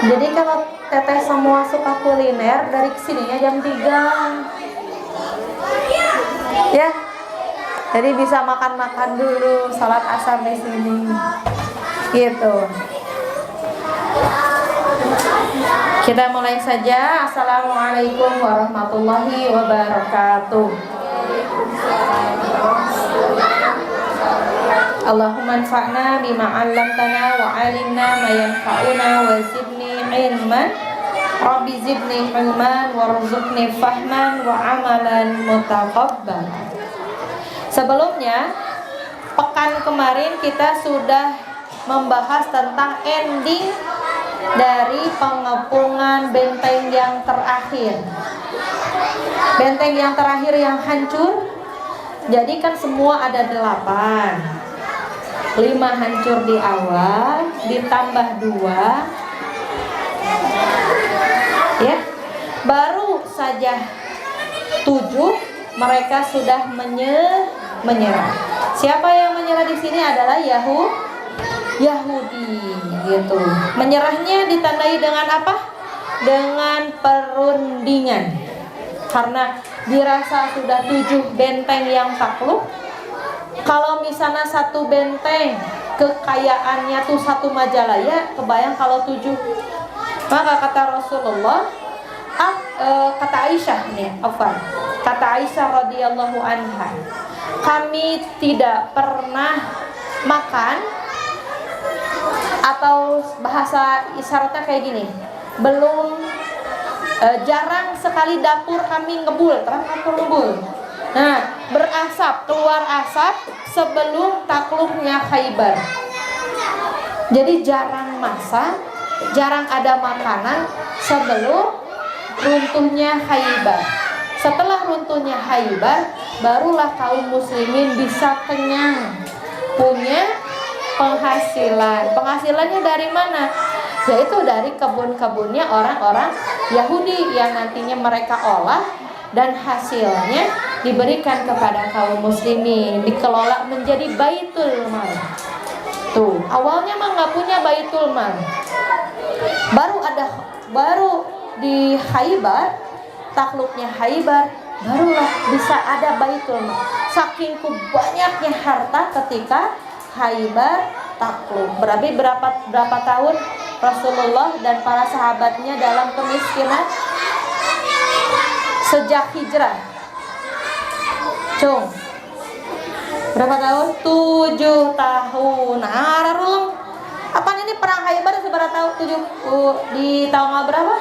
Jadi kalau teteh semua suka kuliner, dari kesininya jam 3 ya. Jadi bisa makan-makan dulu, sholat asar di sini gitu. Kita mulai saja. Assalamualaikum warahmatullahi wabarakatuh. Allahumma anfa'na bima 'allamtana wa 'allimna ma yanfa'una wa zidni ilman. Rabbi zidni ilman warzuqni fahman wa amalan mutaqabbal. Sebelumnya, pekan kemarin kita sudah membahas tentang ending dari pengepungan benteng yang terakhir. Benteng yang terakhir yang hancur. Jadi kan semua ada 8. 5 hancur di awal, ditambah 2 ya, baru saja 7 mereka sudah menyerah. Siapa yang menyerah di sini adalah Yahudi gitu. Menyerahnya ditandai dengan apa? Dengan perundingan. Karena dirasa sudah 7 benteng yang takluk. Kalau misalnya 1 benteng kekayaannya tuh 1 Majalaya, kebayang kalau 7. Maka kata Rasulullah, kata Aisyah nih, kata Aisyah radhiyallahu anha, kami tidak pernah makan, atau bahasa isyaratnya kayak gini, jarang sekali dapur kami ngebul. Nah, berasap, keluar asap sebelum takluknya Khaybar. Jadi jarang masak, jarang ada makanan sebelum runtuhnya Khaybar. Setelah runtuhnya Khaybar, barulah kaum muslimin bisa kenyang, punya penghasilan. Penghasilannya dari mana? Yaitu dari kebun-kebunnya orang-orang Yahudi yang nantinya mereka olah dan hasilnya diberikan kepada kaum muslimin, dikelola menjadi baitul mal. Tuh, awalnya mah nggak punya baitul mal. Baru di Khaybar, takluknya Khaybar, barulah bisa ada baitul mal. Saking banyaknya harta ketika Khaybar takluk. Berarti berapa tahun Rasulullah dan para sahabatnya dalam kemiskinan sejak hijrah? Cung, berapa tahun? 7 tahun. Ararulung. Apa ini perang Khaybar seberapa tahun? 7 di tahun berapa?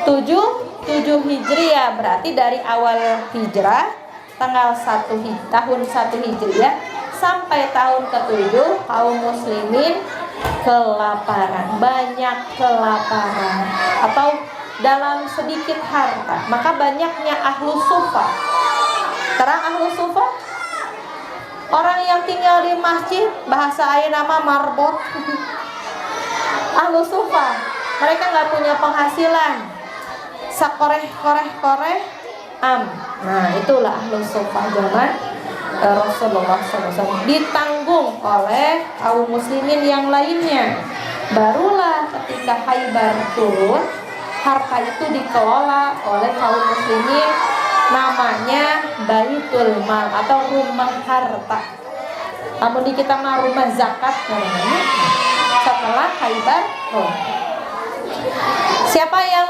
7 Hijriah. Berarti dari awal hijrah tanggal 1 tahun 1 Hijriah sampai tahun ke-7 kaum muslimin kelaparan, banyak kelaparan atau dalam sedikit harta. Maka banyaknya ahlus sufa. Sekarang ahlus sufa, orang yang tinggal di masjid, bahasa ayah nama marbot. Ahlus sufa, mereka nggak punya penghasilan, sakoreh-koreh Nah, itulah ahlus sufa zaman Rasulullah SAW. Ditanggung oleh kaum muslimin yang lainnya. Barulah ketika Khaybar turun, harta itu dikelola oleh kaum muslimin, namanya baitul mal atau rumah harta. Namun di kita mah rumah zakat namanya. Setelah Khaybar, siapa yang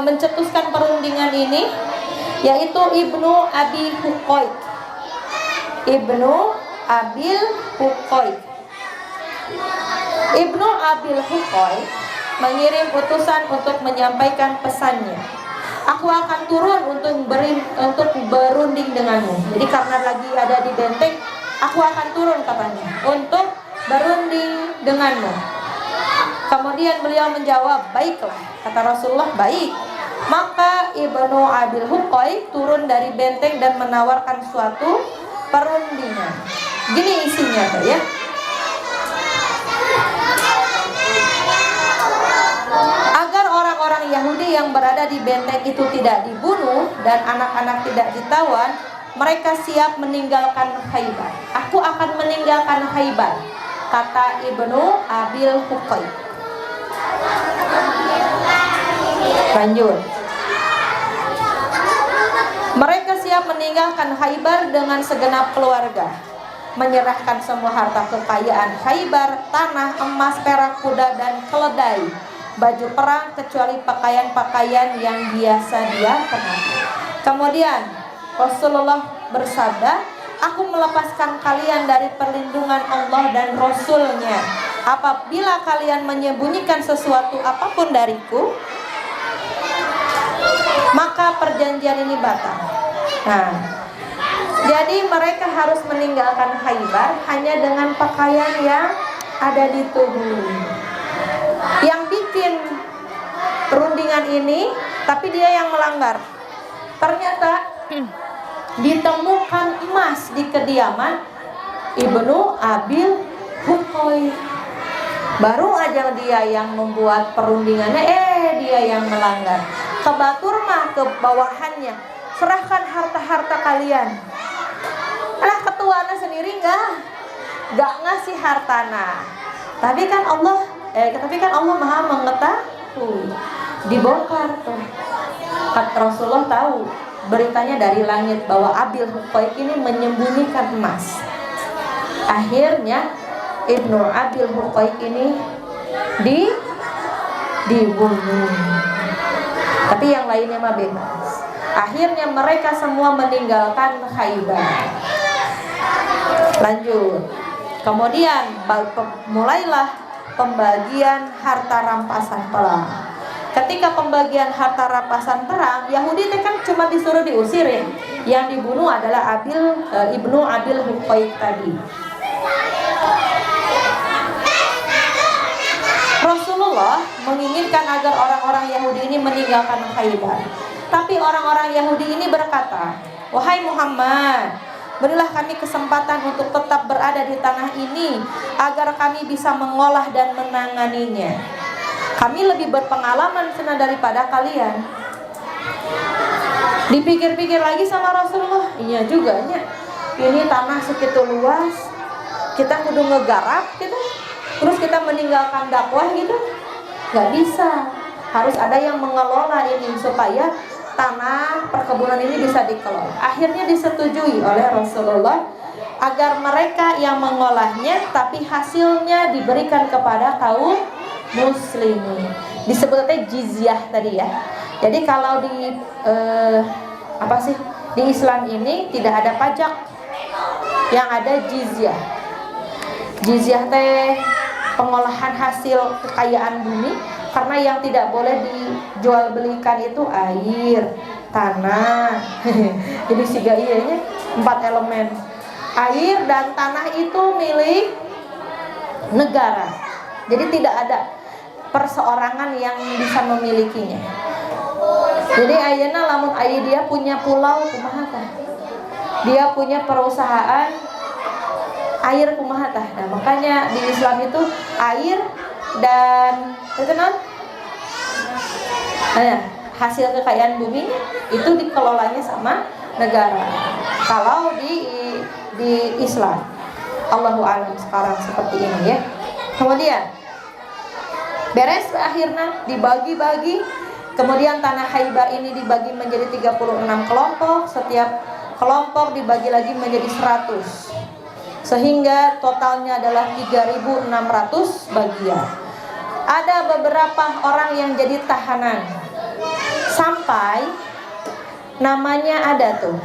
mencetuskan perundingan ini? Yaitu Ibnu Abi Huqaiq. Ibnu Abil Huqaiq. Ibnu Abil Huqaiq mengirim utusan untuk menyampaikan pesannya. Aku akan turun untuk berunding denganmu. Jadi karena lagi ada di benteng, aku akan turun katanya untuk berunding denganmu. Kemudian beliau menjawab, baiklah. Kata Rasulullah, baik. Maka Ibnu Abil Huqaiq turun dari benteng dan menawarkan suatu perundingan. Gini isinya ya. Agar orang-orang Yahudi yang berada di benteng itu tidak dibunuh dan anak-anak tidak ditawan, mereka siap meninggalkan Khaybar. Aku akan meninggalkan Khaybar, kata Ibnu Abil Huqaiq. Lanjut. Mereka siap meninggalkan Khaybar dengan segenap keluarga, menyerahkan semua harta kekayaan Khaybar, tanah, emas, perak, kuda, dan keledai, baju perang, kecuali pakaian-pakaian yang biasa dia kenakan. Kemudian Rasulullah bersabda, aku melepaskan kalian dari perlindungan Allah dan Rasul-Nya apabila kalian menyembunyikan sesuatu apapun dariku, maka perjanjian ini batal. Nah, jadi mereka harus meninggalkan Khaybar hanya dengan pakaian yang ada di tubuh. Yang bikin perundingan ini, tapi dia yang melanggar. Ternyata ditemukan emas di kediaman Ibnu Abil Huqaiq. Baru aja dia yang membuat perundingannya, dia yang melanggar. Ke Batur mah ke bawahannya, serahkan harta-harta kalian. Alah, ketuanya sendiri nggak ngasih hartana. Tapi kan Allah Maha mengetahui. Dibongkar tuh. Rasulullah tahu beritanya dari langit bahwa Abil Huqaiq ini menyembunyikan emas. Akhirnya Ibnu Abil Huqaiq ini dibunuh. Tapi yang lainnya mah bebas. Akhirnya mereka semua meninggalkan Khaybar. Lanjut. Kemudian mulailah pembagian harta rampasan perang. Ketika pembagian harta rampasan perang, Yahudi itu kan cuma disuruh diusir ya. Yang dibunuh adalah Ibnu Abil Huqaiq tadi. Rasulullah menginginkan agar orang-orang Yahudi ini meninggalkan Khaybar. Tapi orang-orang Yahudi ini berkata, wahai Muhammad, berilah kami kesempatan untuk tetap berada di tanah ini agar kami bisa mengolah dan menanganinya. Kami lebih berpengalaman sana daripada kalian. Dipikir-pikir lagi sama Rasulullah, iya juga nya. Ini tanah segitu luas, kita kudu ngegarap gitu, terus kita meninggalkan dakwah gitu, nggak bisa. Harus ada yang mengelola ini supaya tanah perkebunan ini bisa dikelola. Akhirnya disetujui oleh Rasulullah agar mereka yang mengolahnya, tapi hasilnya diberikan kepada kaum muslimin. Disebutnya jizyah tadi ya. Jadi kalau di di Islam ini tidak ada pajak, yang ada jizyah. Jizyah teh pengolahan hasil kekayaan bumi, karena yang tidak boleh dijual belikan itu air, tanah. Jadi siga iyanya 4 elemen. Air dan tanah itu milik negara. Jadi tidak ada perseorangan yang bisa memilikinya. Jadi ayeuna lamun aya dia punya pulau kumaha tah? Dia punya perusahaan air kumaha tah? Nah, makanya di Islam itu air dan hasil kekayaan bumi itu dikelolanya sama negara. Kalau di Islam, Allahu a'lam sekarang seperti ini ya. Kemudian beres akhirnya dibagi-bagi. Kemudian tanah Khaybar ini dibagi menjadi 36 kelompok. Setiap kelompok dibagi lagi menjadi 100, sehingga totalnya adalah 3.600 bagian. Ada beberapa orang yang jadi tahanan, sampai namanya ada tuh